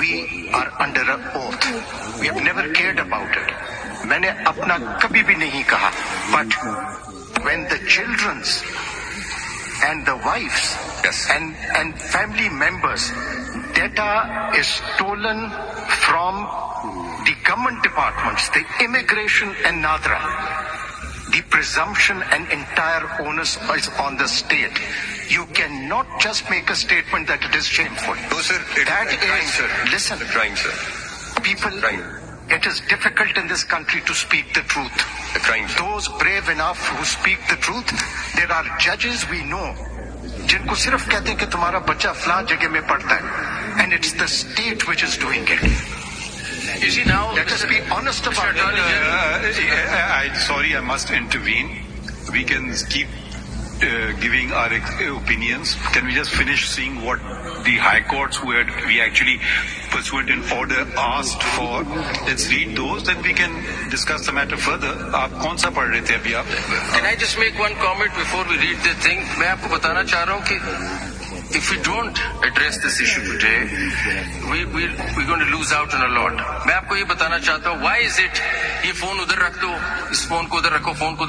we are under an oath. We have never cared about it. मैंने अपना कभी भी नहीं कहा. But when the children's and the wives and family members data is stolen from the government departments, the immigration and NADRA, the presumption and entire onus is on the state. You cannot just make a statement that it is shameful. No, sir. That is, crime, sir. Listen, Crime, sir. People, Crime. it is difficult in this country to speak the truth. A crime, sir. Those brave enough who speak the truth, there are judges we know, जिनको सिर्फ कहते हैं कि तुम्हारा बच्चा फलां जगह में पढ़ता है, and it's the state which is doing it. You see now, Let us be honest about it. Sorry, I must intervene. We can keep giving our opinions. Can we just finish seeing what the high courts we actually pursuant in order asked for? Let's read those, then we can discuss the matter further. आप कौन सा पढ़ रहे थे अभी आप? Can I just make one comment before we read the thing? मैं आपको बताना चाह रहा हूँ कि if we don't address this issue today, we're going to lose out on a lot. मैं आपको ये बताना चाहता हूँ, why is it ये फोन उधर रख दो, इस फोन को उधर रखो, फोन को